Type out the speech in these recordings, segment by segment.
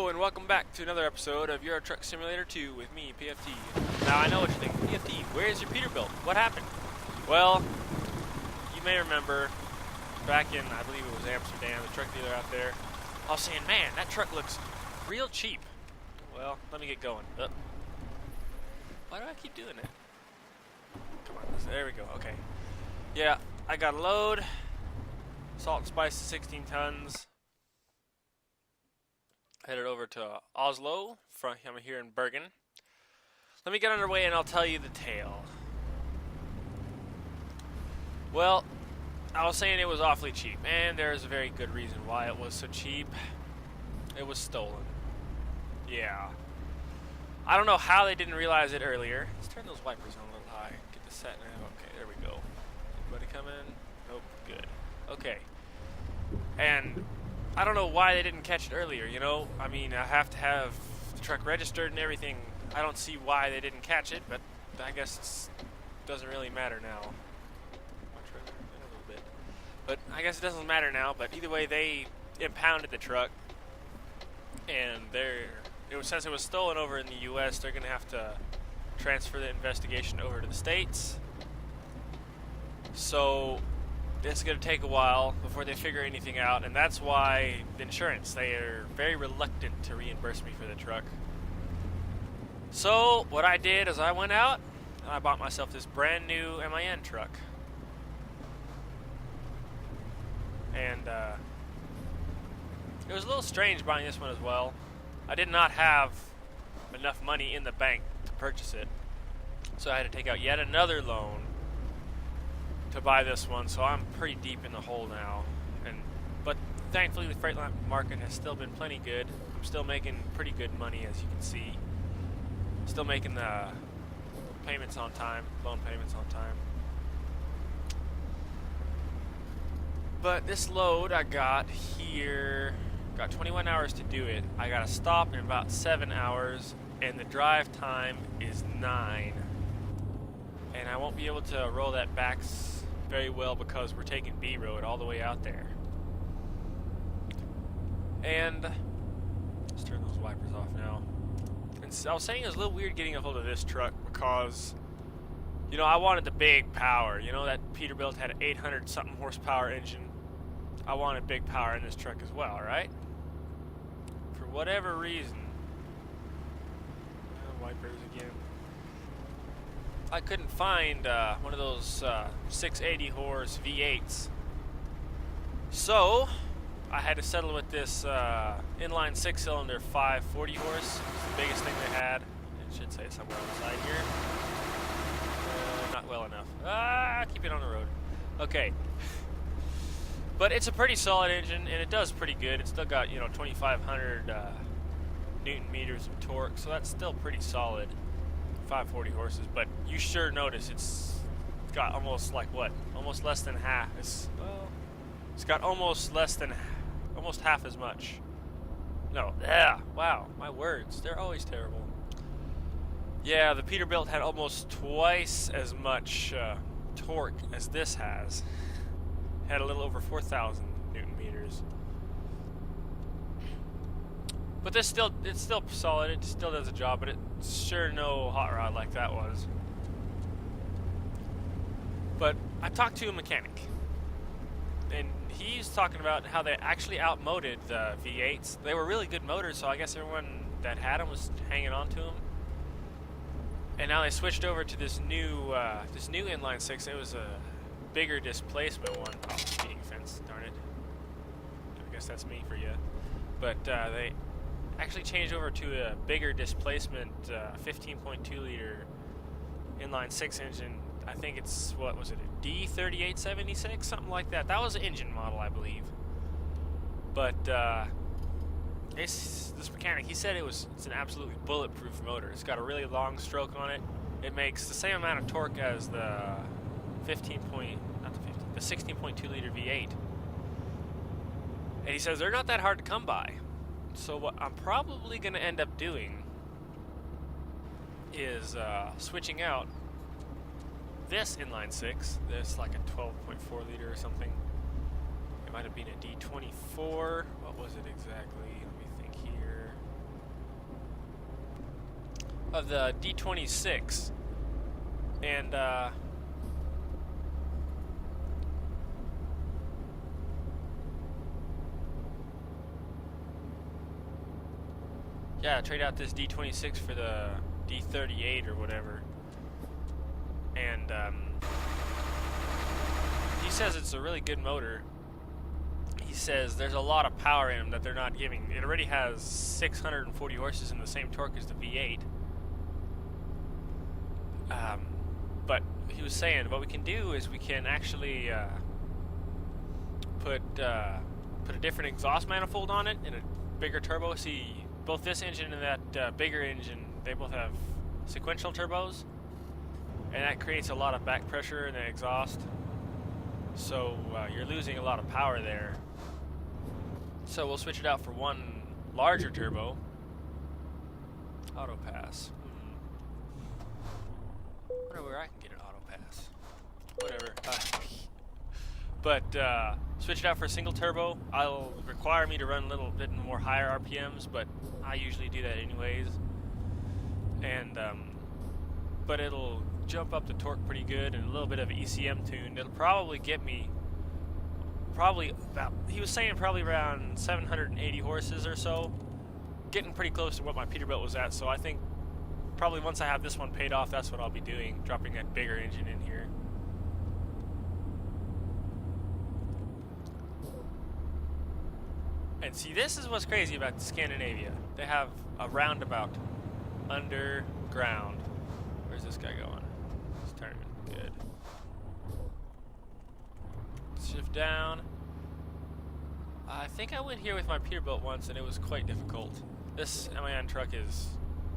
Hello and welcome back to another episode of Euro Truck Simulator 2 with me, PFT. Now I know what you're thinking, PFT, where's your Peterbilt? What happened? Well, you may remember back in, I believe it was Amsterdam, the truck dealer out there, I was saying, man, that truck looks real cheap. Well, let me get going. Why do I keep doing that? Come on, there we go, okay. Yeah, I got a load, salt and spice 16 tons. Headed over to Oslo. I'm here in Bergen. Let me get underway and I'll tell you the tale. Well, I was saying it was awfully cheap, and there's a very good reason why it was so cheap. It was stolen. Yeah. I don't know how they didn't realize it earlier. Let's turn those wipers on a little high. Get this set now. Okay, there we go. Anybody come in? Nope. Good. Okay. And I don't know why they didn't catch it earlier, you know? I mean, I have to have the truck registered and everything. I don't see why they didn't catch it, but I guess it doesn't really matter now. A little bit. But I guess it doesn't matter now, but either way, they impounded the truck. And since it was stolen over in the U.S., they're going to have to transfer the investigation over to the States. So it's going to take a while before they figure anything out, and that's why the insurance, they are very reluctant to reimburse me for the truck. So what I did is I went out and I bought myself this brand new MIN truck. And it was a little strange buying this one as well. I did not have enough money in the bank to purchase it, so I had to take out yet another loan to buy this one, so I'm pretty deep in the hole now. But thankfully the freight market has still been plenty good. I'm still making pretty good money, as you can see. Still making the payments on time, loan payments on time. But this load I got here, got 21 hours to do it. I got to stop in about 7 hours, and the drive time is 9. And I won't be able to roll that back very well because we're taking B road all the way out there. And let's turn those wipers off now. And I was saying it was a little weird getting a hold of this truck because, you know, I wanted the big power. You know, that Peterbilt had an 800 something horsepower engine. I wanted big power in this truck as well, right? For whatever reason, wipers again. I couldn't find one of those 680 horse V8s. So I had to settle with this inline 6-cylinder 540 horse. It's the biggest thing they had. It should say somewhere on the side here. Not well enough. Keep it on the road. Okay. But it's a pretty solid engine, and it does pretty good. It's still got, you know, 2,500 Newton meters of torque, so that's still pretty solid. 540 horses, but you sure notice it's got almost like what? Almost less than half. It's got almost half as much. No, yeah, wow, my words, they're always terrible. Yeah, the Peterbilt had almost twice as much torque as this has. Had a little over 4,000 Newton meters. But it's still solid. It still does a job, but it's sure no hot rod like that was. But I talked to a mechanic, and he's talking about how they actually outmoded the V8s. They were really good motors, so I guess everyone that had them was hanging on to them. And now they switched over to this new inline 6. It was a bigger displacement one. Oh, speeding fence, darn it. I guess that's me for you. But they actually changed over to a bigger displacement 15.2 liter inline 6 engine. I think it's, what was it, a D3876, something like that. That was the engine model, I believe. But this mechanic, he said it's an absolutely bulletproof motor. It's got a really long stroke on it. It makes the same amount of torque as the 16.2 liter V8. And he says they're not that hard to come by. So what I'm probably going to end up doing is switching out this inline 6. This like a 12.4 liter or something. It might have been a D24. What was it exactly? Let me think here. of the D26, and yeah, trade out this D26 for the D38 or whatever. And he says it's a really good motor. He says there's a lot of power in them that they're not giving. It already has 640 horses and the same torque as the V8. But he was saying what we can do is we can actually put a different exhaust manifold on it and a bigger turbo. See, both this engine and that bigger engine, they both have sequential turbos, and that creates a lot of back pressure in the exhaust. So you're losing a lot of power there. So we'll switch it out for one larger turbo. Auto pass. I wonder where I can get an auto pass. Whatever. But switch it out for a single turbo. It'll require me to run a little bit more higher RPMs, but I usually do that anyways. And but it'll jump up the torque pretty good, and a little bit of ECM tune. It'll probably get me about, he was saying probably around 780 horses or so, getting pretty close to what my Peterbilt was at. So I think probably once I have this one paid off, that's what I'll be doing, dropping that bigger engine in here. And see, this is what's crazy about Scandinavia. They have a roundabout underground. Where's this guy going? He's turning. Good. Shift down. I think I went here with my Peterbilt once and it was quite difficult. This MAN truck is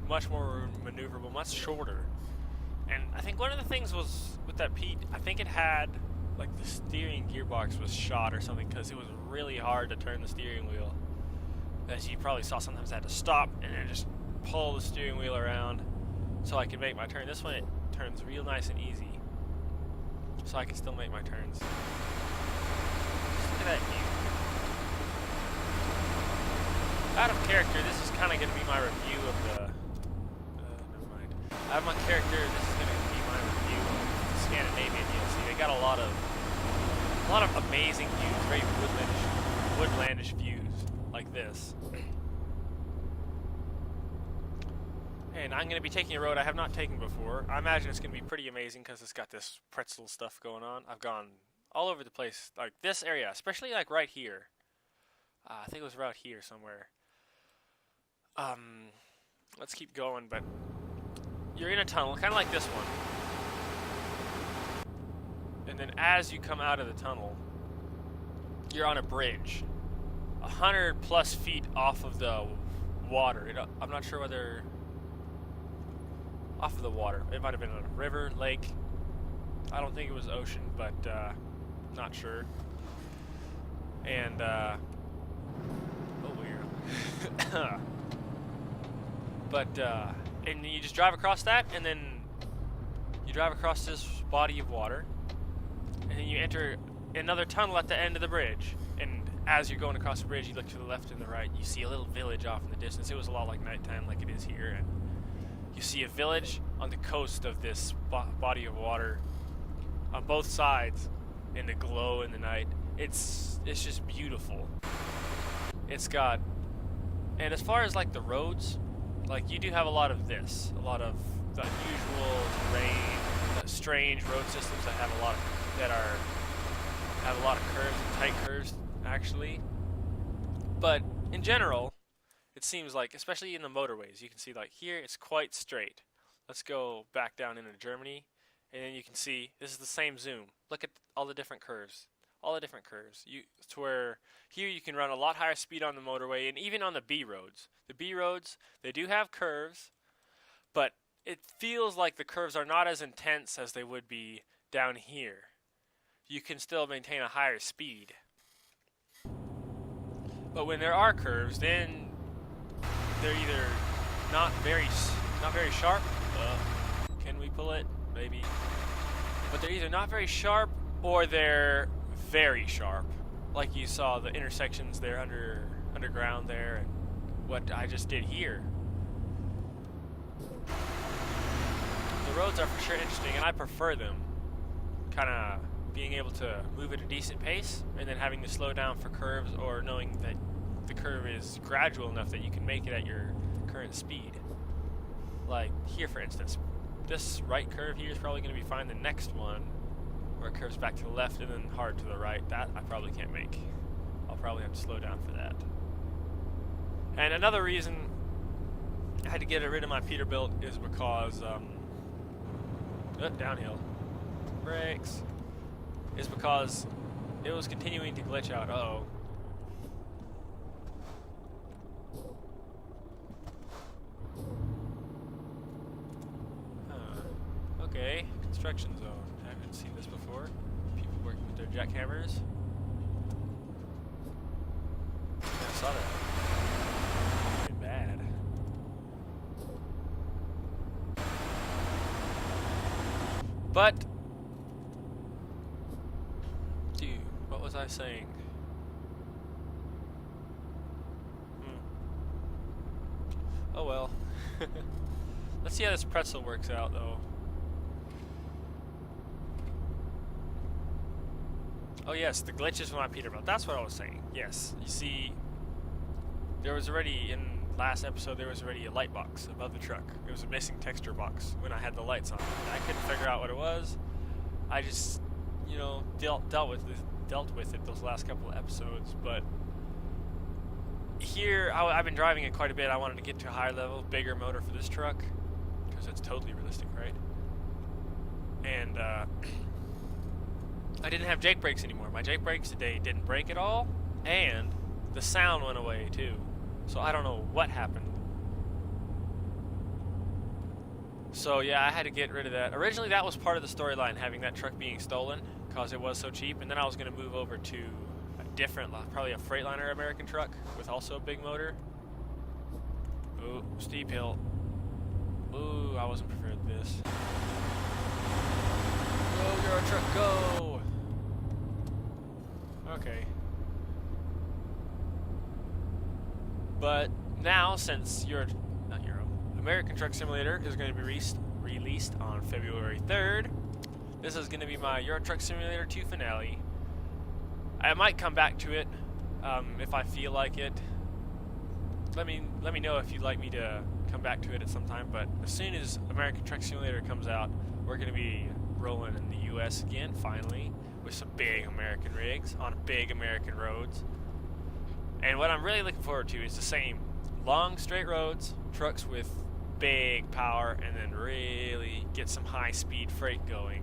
much more maneuverable, much shorter. And I think one of the things was with that Pete, I think it had, like, the steering gearbox was shot or something, because it was really hard to turn the steering wheel. As you probably saw, sometimes I had to stop and then just pull the steering wheel around so I could make my turn. This one, it turns real nice and easy, so I can still make my turns. Just look at that view. Out of character, this is kind of going to be my review of the... never mind. Out of my character, this is going to be my review of Scandinavia DLC. They got a lot of amazing views, very woodlandish views like this. And I'm going to be taking a road I have not taken before. I imagine it's going to be pretty amazing because it's got this pretzel stuff going on. I've gone all over the place, like this area, especially like right here. I think it was around here somewhere. Let's keep going, but you're in a tunnel, kind of like this one. And then as you come out of the tunnel, you're on a bridge, 100+ feet off of the water. I'm not sure whether off of the water. It might have been a river, lake. I don't think it was ocean, but not sure. And oh, weird. But and you just drive across that, and then you drive across this body of water, and then you enter another tunnel at the end of the bridge. And as you're going across the bridge, you look to the left and the right, you see a little village off in the distance. It was a lot like nighttime, like it is here, and you see a village on the coast of this body of water on both sides in the glow in the night. It's just beautiful. It's got, and as far as like the roads, like you do have a lot of this, a lot of the unusual terrain, the strange road systems that have a lot of curves and tight curves actually. But in general, it seems like, especially in the motorways, you can see like here it's quite straight. Let's go back down into Germany, and then you can see this is the same zoom. Look at all the different curves. All the different curves. To where here you can run a lot higher speed on the motorway, and even on the B roads. The B roads, they do have curves, but it feels like the curves are not as intense as they would be down here. You can still maintain a higher speed. But when there are curves, then they're either not very sharp. Can we pull it? Maybe. But they're either not very sharp, or they're very sharp, like you saw the intersections there underground there, and what I just did here. roads are for sure interesting, and I prefer them. Kind of being able to move at a decent pace, and then having to slow down for curves, or knowing that the curve is gradual enough that you can make it at your current speed. Like here, for instance, this right curve here is probably going to be fine. The next one, where it curves back to the left and then hard to the right, that I probably can't make. I'll probably have to slow down for that. And another reason I had to get rid of my Peterbilt is because, downhill, brakes, is because it was continuing to glitch out. Uh-oh. Okay, construction zone. I haven't seen this before. People working with their jackhammers. I saw that. Pretty bad. But, dude, what was I saying? Oh well. Let's see how this pretzel works out, though. Oh yes, the glitches with my Peterbilt. That's what I was saying. Yes, you see, there was already, in last episode, there was already a light box above the truck. It was a missing texture box when I had the lights on. And I couldn't figure out what it was. I just, you know, dealt with it those last couple of episodes. But here, I've been driving it quite a bit. I wanted to get to a higher level, bigger motor for this truck, because that's totally realistic, right? And I didn't have jake brakes anymore. My jake brakes today didn't brake at all, and the sound went away too. So I don't know what happened. So yeah, I had to get rid of that. Originally that was part of the storyline, having that truck being stolen, because it was so cheap, and then I was going to move over to a different, probably a Freightliner American truck with also a big motor. Ooh, steep hill. Ooh, I wasn't prepared for this. Go, Euro truck, go! Okay. But now, since American Truck Simulator is going to be released on February 3rd, this is going to be my Euro Truck Simulator 2 finale. I might come back to it if I feel like it. Let me know if you'd like me to come back to it at some time. But as soon as American Truck Simulator comes out, we're going to be rolling in the U.S. again, finally, with some big American rigs on big American roads. And what I'm really looking forward to is the same long straight roads, trucks with big power, and then really get some high-speed freight going.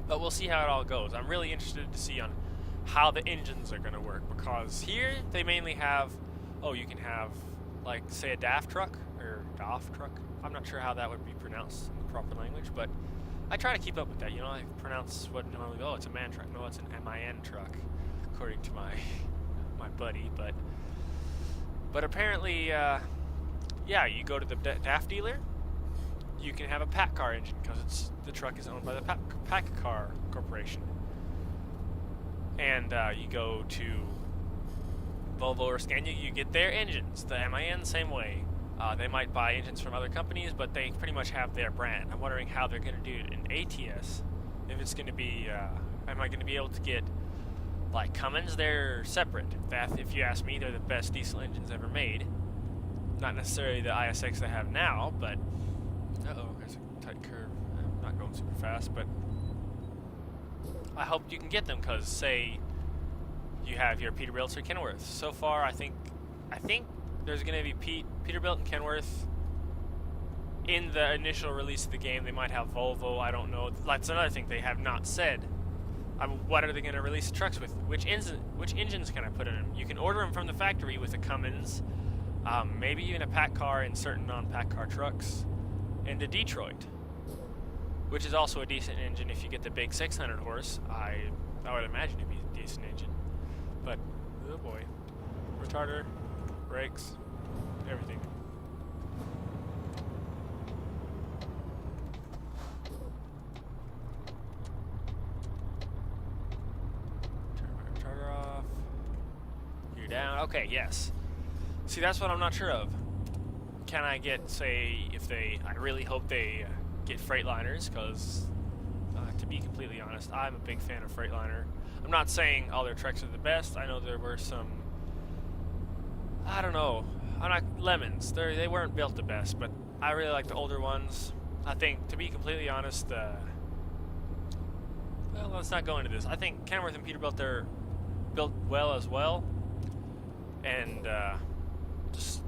But we'll see how it all goes. I'm really interested to see on how the engines are going to work, because here they mainly have, you can have, like, say a DAF truck, or DAF truck. I'm not sure how that would be pronounced in the proper language, but I try to keep up with that. You know, I pronounce what normally, it's a MAN truck. No, it's an MIN truck, according to my buddy. But apparently, yeah, you go to the DAF dealer, you can have a pack car engine, because the truck is owned by the pack car corporation. And you go to Volvo or Scania, you get their engines. The MIN, same way. They might buy engines from other companies, but they pretty much have their brand. I'm wondering how they're going to do it in ATS. If it's going to be, am I going to be able to get, like Cummins? They're separate. If you ask me, they're the best diesel engines ever made. Not necessarily the ISX they have now, but there's a tight curve. I'm not going super fast, but I hope you can get them, because say you have your Peterbilt or Kenworth. So far, I think there's going to be Peterbilt and Kenworth in the initial release of the game. They might have Volvo, I don't know. That's another thing they have not said. What are they going to release the trucks with? Which engines can I put in them? You can order them from the factory with a Cummins, maybe even a pack car in certain non-pack car trucks, and a Detroit, which is also a decent engine if you get the big 600 horse. I would imagine it'd be a decent engine. But, oh boy. Retarder, brakes, everything. Turn my retarder off. You're down. Okay, yes. See, that's what I'm not sure of. Can I get, say, I really hope they get Freightliners, because to be completely honest, I'm a big fan of Freightliner. I'm not saying all their trucks are the best. I know there were some, I don't know, I'm not lemons. They weren't built the best, but I really like the older ones. I think, to be completely honest, well, let's not go into this. I think Kenworth and Peterbilt, they're built well as well, and just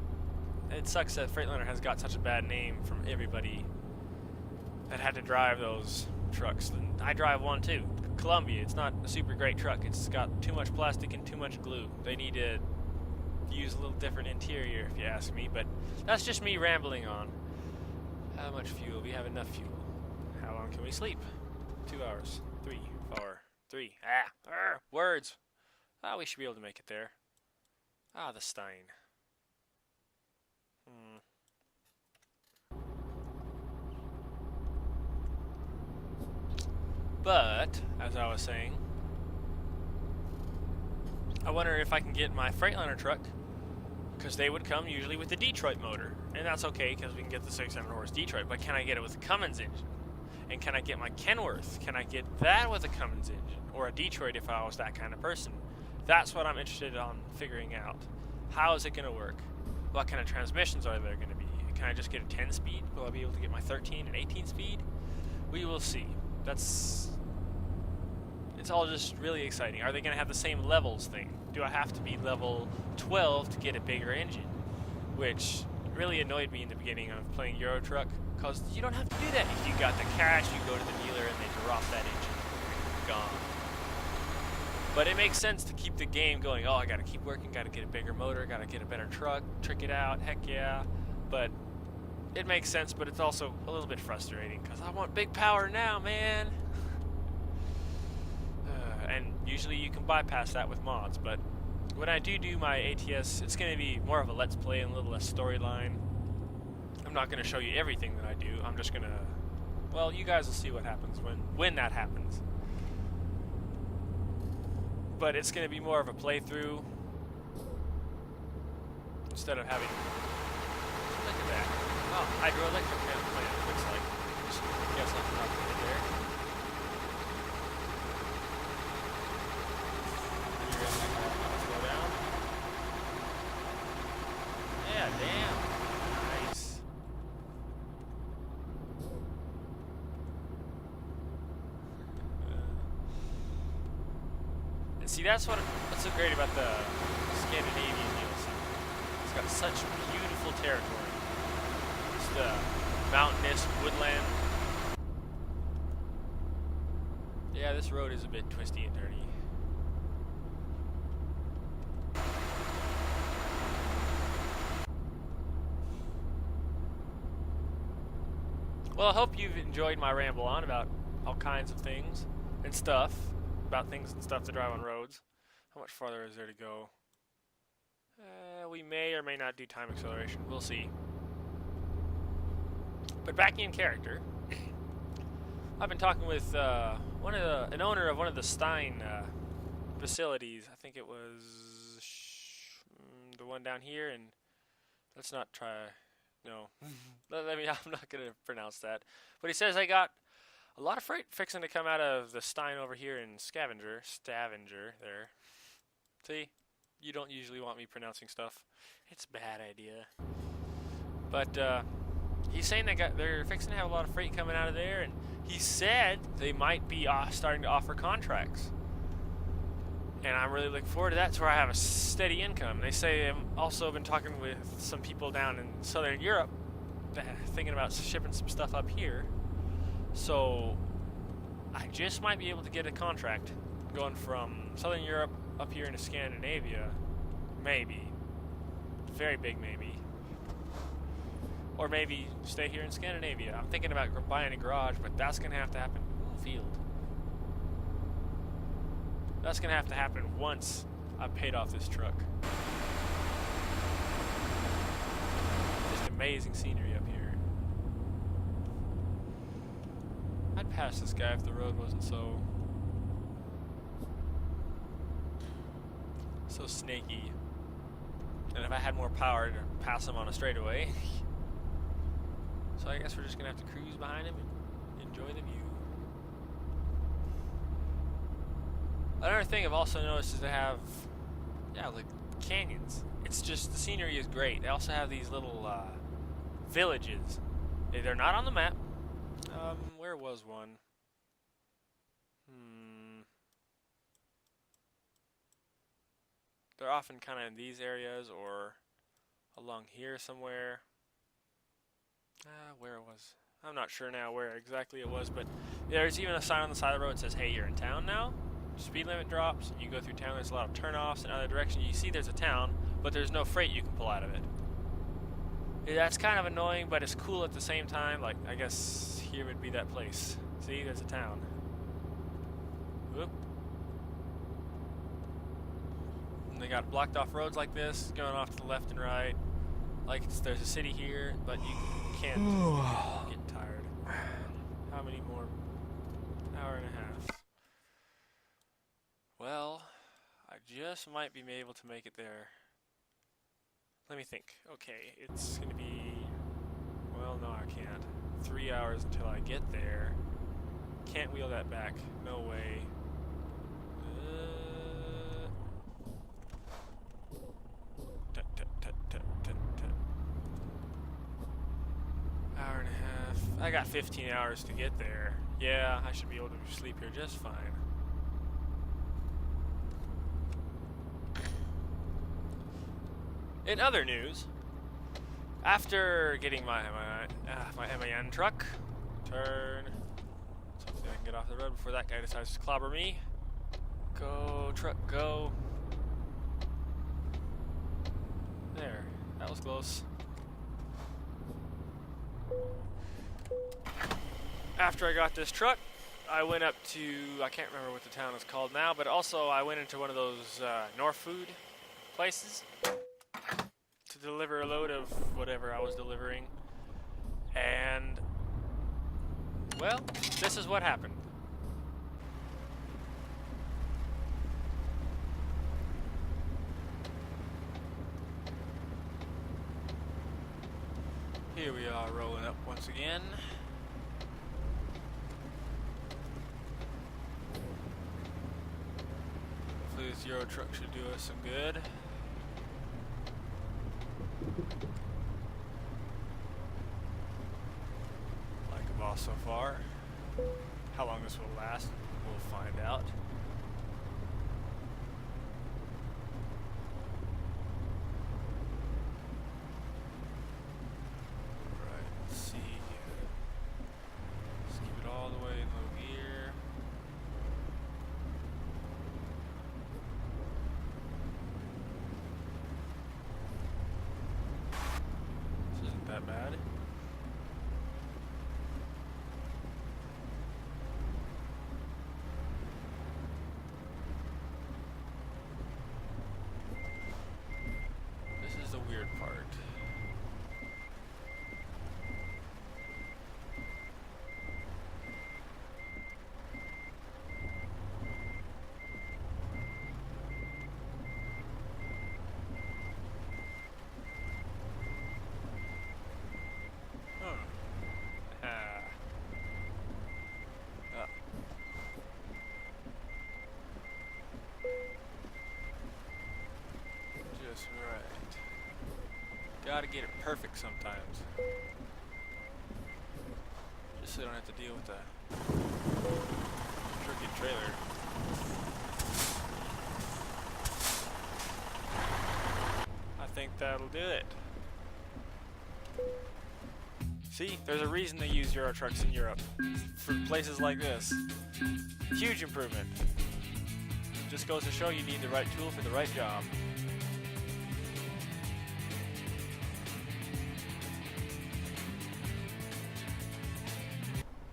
it sucks that Freightliner has got such a bad name from everybody that had to drive those trucks. And I drive one too, Columbia. It's not a super great truck. It's got too much plastic and too much glue. They need to use a little different interior, if you ask me, but that's just me rambling on. How much fuel? We have enough fuel. How long can we sleep? 2 hours. 3, 4, 3. Words. We should be able to make it there. The Stein. But, as I was saying, I wonder if I can get my Freightliner truck, because they would come usually with the Detroit motor. And that's okay, because we can get the 600 horse Detroit, but can I get it with a Cummins engine? And can I get my Kenworth? Can I get that with a Cummins engine? Or a Detroit if I was that kind of person? That's what I'm interested on figuring out. How is it going to work? What kind of transmissions are there going to be? Can I just get a 10 speed? Will I be able to get my 13 and 18 speed? We will see. It's all just really exciting. Are they going to have the same levels thing? Do I have to be level 12 to get a bigger engine? Which really annoyed me in the beginning of playing Euro Truck, because you don't have to do that. If you got the cash, you go to the dealer and they drop that engine. Gone. But it makes sense to keep the game going. Oh, I gotta keep working, gotta get a bigger motor, gotta get a better truck, trick it out, heck yeah. But it makes sense, but it's also a little bit frustrating, because I want big power now, man. And usually you can bypass that with mods, but when I do my ATS, it's going to be more of a let's play and a little less storyline. I'm not going to show you everything that I do. I'm just going to, well, you guys will see what happens when that happens. But it's going to be more of a playthrough instead of having, look at that. Oh, hydroelectric plant, looks like. Just guess I'll not put it there. Slow down. Yeah, damn. Nice. And see, what's so great about the Scandinavian DLC. It's got such beautiful territory. It's the mountainous woodland. Yeah, this road is a bit twisty and dirty. Well, I hope you've enjoyed my ramble on about all kinds of things and stuff, about things and stuff to drive on roads. How much farther is there to go? We may or may not do time acceleration. We'll see. But back in character, I've been talking with an owner of one of the Stein facilities. I think it was the one down here, and let's not try. No, I'm not going to pronounce that. But he says I got a lot of freight fixing to come out of the Stein over here in Stavanger there. See, you don't usually want me pronouncing stuff. It's a bad idea. But he's saying they're fixing to have a lot of freight coming out of there, and he said they might be starting to offer contracts. And I'm really looking forward to that. That's where I have a steady income. They say I've also been talking with some people down in Southern Europe thinking about shipping some stuff up here. So I just might be able to get a contract going from Southern Europe up here into Scandinavia. Maybe. Very big maybe. Or maybe stay here in Scandinavia. I'm thinking about buying a garage, but that's going to have to happen field. That's going to have to happen once I've paid off this truck. Just amazing scenery up here. I'd pass this guy if the road wasn't so snaky. And if I had more power to pass him on a straightaway. So I guess we're just gonna have to cruise behind him and enjoy the view. Another thing I've also noticed is they have, yeah, like canyons. It's just, the scenery is great. They also have these little villages. They're not on the map. Where was one? They're often kind of in these areas or along here somewhere. Where it was? I'm not sure now where exactly it was, but there's even a sign on the side of the road that says, hey, you're in town now. Speed limit drops, and you go through town. There's a lot of turnoffs in other directions. You see there's a town, but there's no freight you can pull out of it. Yeah, that's kind of annoying, but it's cool at the same time. Like, I guess here would be that place. See, there's a town. Whoop. And they got blocked off roads like this, going off to the left and right. Like, there's a city here, but you can't. I'm getting tired. How many more? Hour and a half. Well, I just might be able to make it there. Let me think. Okay, it's gonna be, well, no, I can't. 3 hours until I get there. Can't wheel that back. No way. Hour and a half. I got 15 hours to get there. Yeah, I should be able to sleep here just fine. In other news, after getting my MAN truck, turn, so hopefully I can get off the road before that guy decides to clobber me. Go, truck, go. There, that was close. After I got this truck, I went up to, I can't remember what the town is called now, but also I went into one of those North Food places to deliver a load of whatever I was delivering, and well, this is what happened. Here we are rolling up once again. Hopefully this Euro truck should do us some good. Like a boss so far. How long this will last, we'll find out. Right, let's see. Let's keep it all the way in low gear. This isn't that bad. This is the weird part. Just right. Gotta get it perfect sometimes. Just so I don't have to deal with the crooked trailer. I think that'll do it. See, there's a reason they use Euro trucks in Europe. For places like this. Huge improvement. Just goes to show you need the right tool for the right job.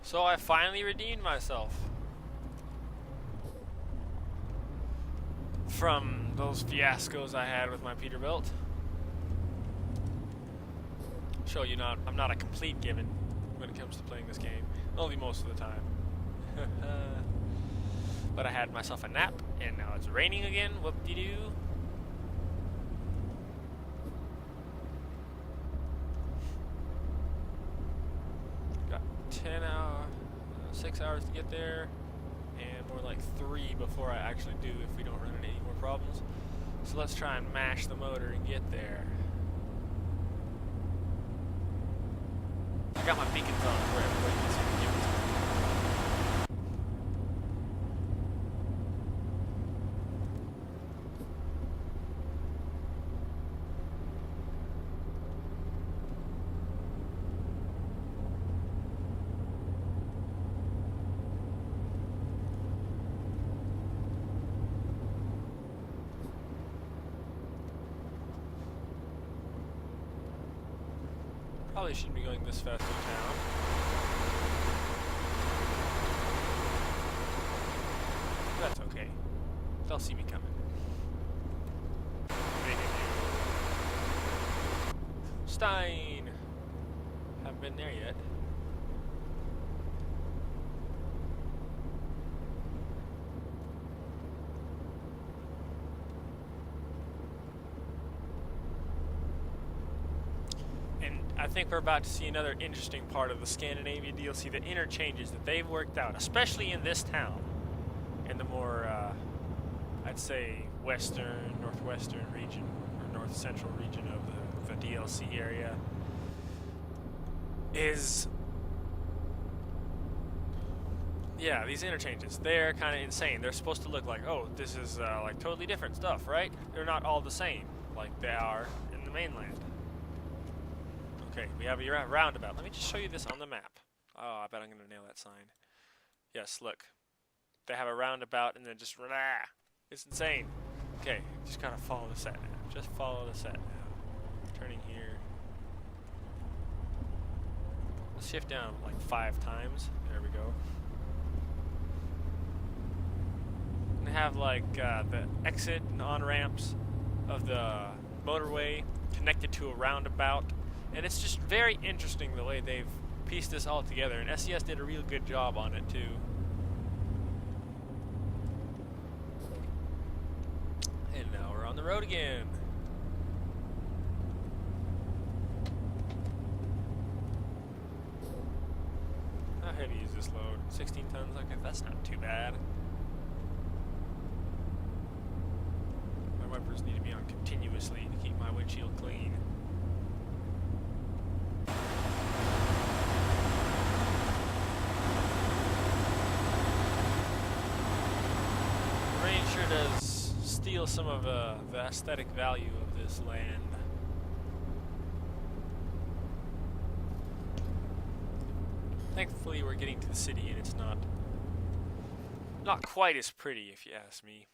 So I finally redeemed myself from those fiascos I had with my Peterbilt. Show you I'm not a complete given when it comes to playing this game. Only most of the time. But I had myself a nap, and now it's raining again. Whoop-de-doo. 6 hours to get there, and more like 3 before I actually do if we don't run into any more problems. So let's try and mash the motor and get there. I got my beacons on for everybody can see the difference. Probably shouldn't be going this fast in town. That's okay. They'll see me coming. Stein! Haven't been there yet. I think we're about to see another interesting part of the Scandinavia DLC, the interchanges that they've worked out, especially in this town, in the more, I'd say, western, northwestern region, or north central region of the DLC area, is, yeah, these interchanges, they're kind of insane. They're supposed to look like, oh, this is like totally different stuff, right? They're not all the same, like they are in the mainland. Okay, we have a roundabout. Let me just show you this on the map. Oh, I bet I'm going to nail that sign. Yes, look. They have a roundabout and then just... It's insane. Okay, just gotta follow the set now. Just follow the set now. Turning here. Let's shift down like 5 times. There we go. And they have like the exit and on-ramps of the motorway connected to a roundabout. And it's just very interesting the way they've pieced this all together. And SES did a real good job on it, too. And now we're on the road again. How heavy is this load? 16 tons? Okay, that's not too bad. My wipers need to be on continuously to keep my windshield clean. Rain sure does steal some of the aesthetic value of this land. Thankfully we're getting to the city and it's not quite as pretty if you ask me.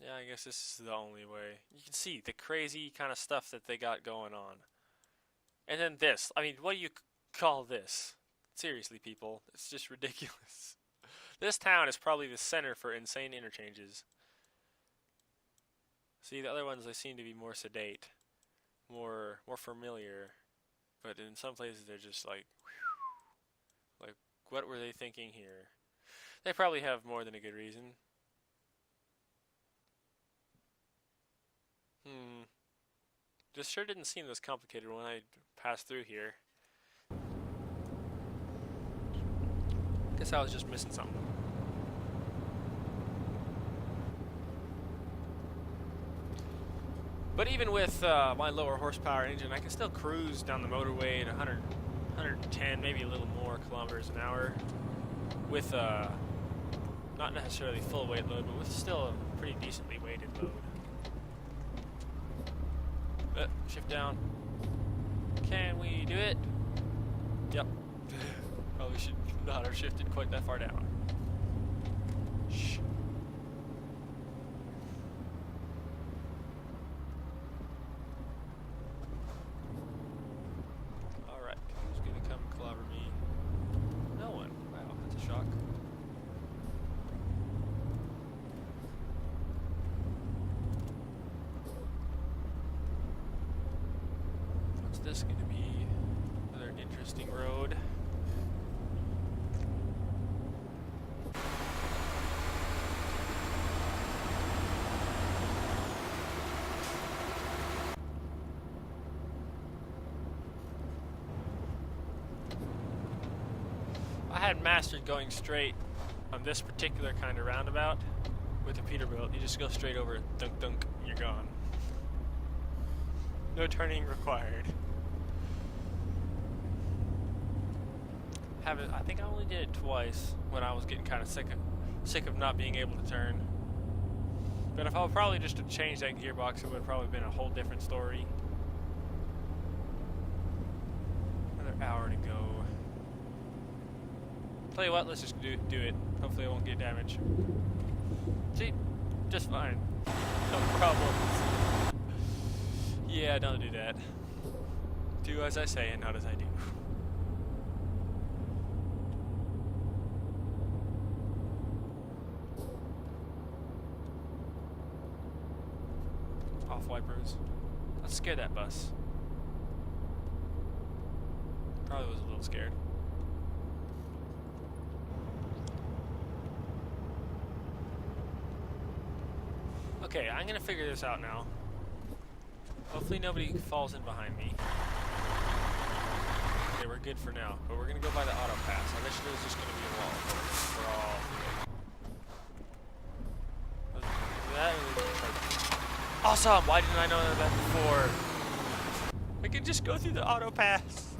Yeah, I guess this is the only way. You can see the crazy kind of stuff that they got going on. And then this. I mean, what do you call this? Seriously, people. It's just ridiculous. This town is probably the center for insane interchanges. See, the other ones, they seem to be more sedate. More familiar. But in some places, they're just like... whew, like, what were they thinking here? They probably have more than a good reason. This sure didn't seem this complicated when I passed through here. Guess I was just missing something. But even with my lower horsepower engine, I can still cruise down the motorway at 100, 110, maybe a little more kilometers an hour with not necessarily full weight load, but with still a pretty decently weighted load. Shift down. Can we do it? Yep. Probably should not have shifted quite that far down. Shh. Alright, who's gonna come clobber me? No one. Wow, that's a shock. What's this gonna be? Another interesting road. I had mastered going straight on this particular kind of roundabout with a Peterbilt, you just go straight over it, dunk dunk, and you're gone. No turning required. I think I only did it twice when I was getting kind of sick of not being able to turn. But if I would probably just have changed that gearbox, it would have probably been a whole different story. Another hour to go. Tell you what, let's just do it. Hopefully I won't get damaged. See? Just fine. No problems. Yeah, don't do that. Do as I say and not as I do. Off wipers. Let's scare that bus. Probably was a little scared. Okay, I'm gonna figure this out now. Hopefully nobody falls in behind me. Okay, we're good for now, but we're gonna go by the auto pass. I wish there was just gonna be a wall for all. Awesome! Why didn't I know that before? I could just go through the auto pass.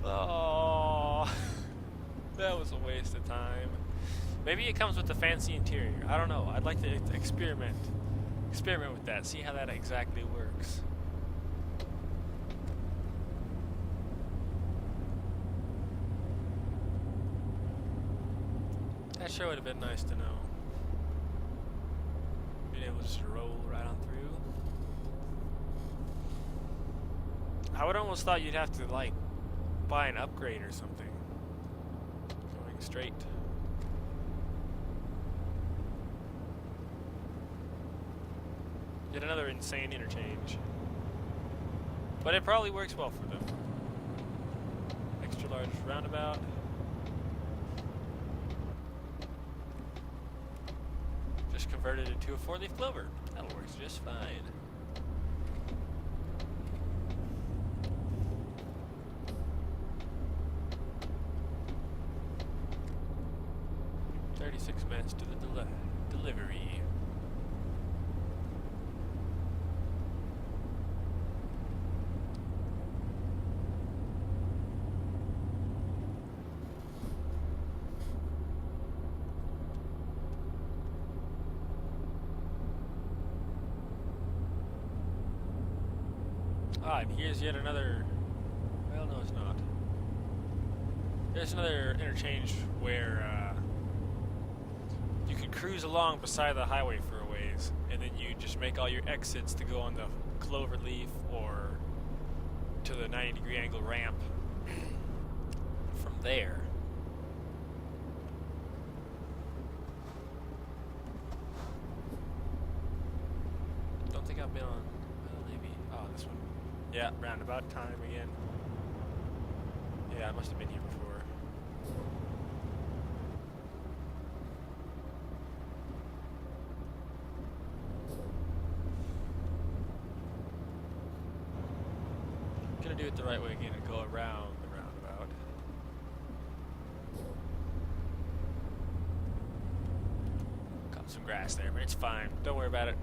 Oh, that was a waste of time. Maybe it comes with the fancy interior. I don't know. I'd like to experiment with that. See how that exactly works. That sure would have been nice to know. Being able to just roll right on through. I would almost thought you'd have to like buy an upgrade or something. Going straight. Get another insane interchange. But it probably works well for them. Extra large roundabout. Just converted it to a 4-leaf clover. That'll work just fine. Minutes to the delivery. Ah, and here's yet another. Well, no, it's not. There's another interchange where you could cruise along beside the highway for a ways, and then you just make all your exits to go on the clover leaf or to the 90-degree angle ramp from there. Don't think I've been on. Well, maybe. Oh, this one. Yeah, roundabout time again. Yeah, I must have been here before. Gonna do it the right way again and go around the roundabout. Caught some grass there, but it's fine. Don't worry about it.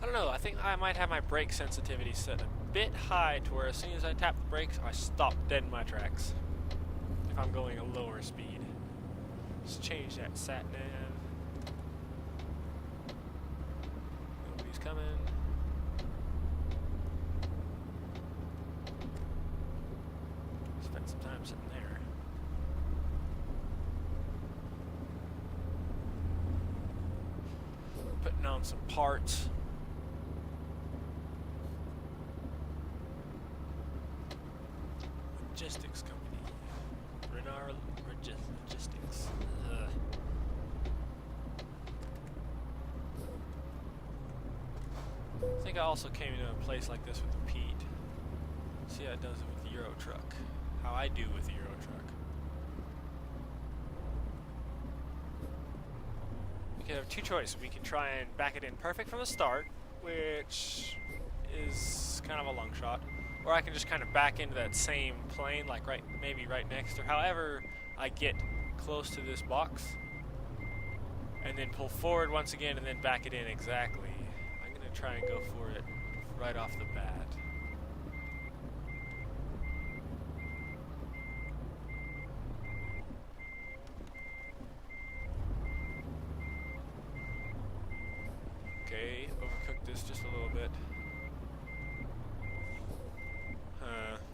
I don't know, I think I might have my brake sensitivity set a bit high to where as soon as I tap the brakes, I stop dead in my tracks. If I'm going a lower speed. Let's change that sat nav. Nobody's coming. Spent some time sitting there. Putting on some parts. Logistics company. I think I also came into a place like this with the Pete. See how it does it with the Euro truck. How I do with the Euro truck. We can have two choices. We can try and back it in perfect from the start, which is kind of a long shot. Or I can just kind of back into that same plane, like maybe right next, or however I get close to this box. And then pull forward once again and then back it in exactly. I'm going to try and go for it right off the bat. Okay, overcooked this just a little bit.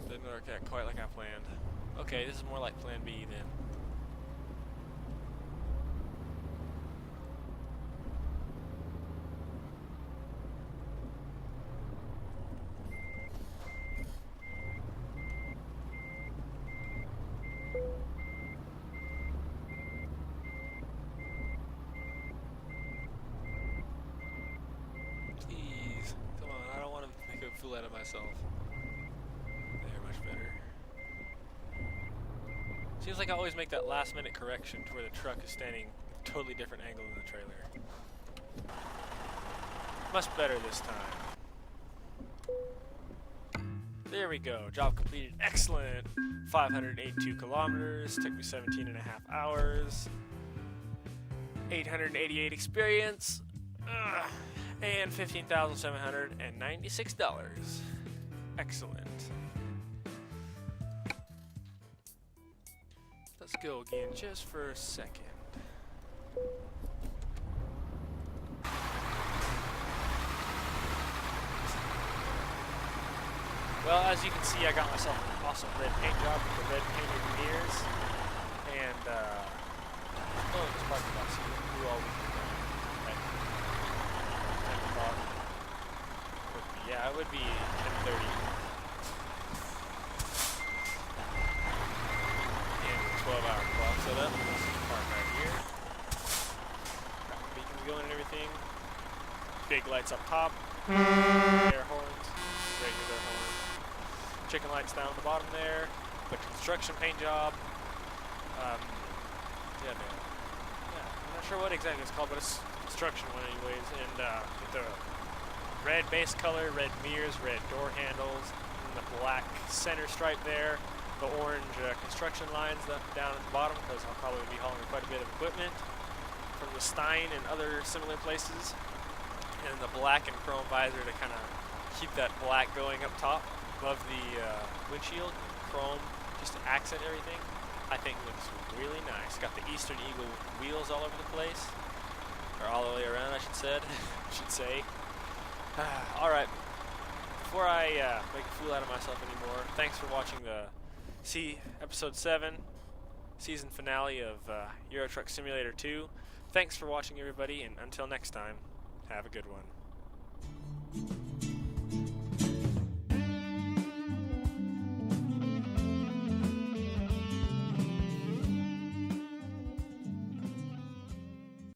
Didn't work out quite like I planned. Okay, this is more like plan B then. Please, come on, I don't want to make a fool out of myself. There, much better. Seems like I always make that last minute correction to where the truck is standing at a totally different angle than the trailer. Much better this time. There we go, job completed, excellent. 582 kilometers, took me 17 and a half hours. 888 experience, and $15,796. Excellent. Let's go again just for a second. Well, as you can see, I got myself an awesome red paint job with the red painted mirrors. And, oh, it's probably not see who all we can yeah, it would be 10:30. And 12-hour clock setup. This is park right here. Got the beacons going and everything. Big lights up top. Air horns. Regular horns. Chicken lights down the bottom there. The construction paint job. Yeah, I'm not sure what exactly it's called, but it's construction one anyways. And with the red base color, red mirrors, red door handles, and the black center stripe there. The orange construction lines down at the bottom, because I'll probably be hauling quite a bit of equipment from the Stein and other similar places. And the black and chrome visor to kind of keep that black going up top above the windshield. Chrome just to accent everything. I think looks really nice. Got the Eastern Eagle wheels all over the place, or all the way around, I should say. All right. Before I make a fool out of myself anymore, thanks for watching the episode 7 season finale of Euro Truck Simulator 2. Thanks for watching, everybody, and until next time, have a good one.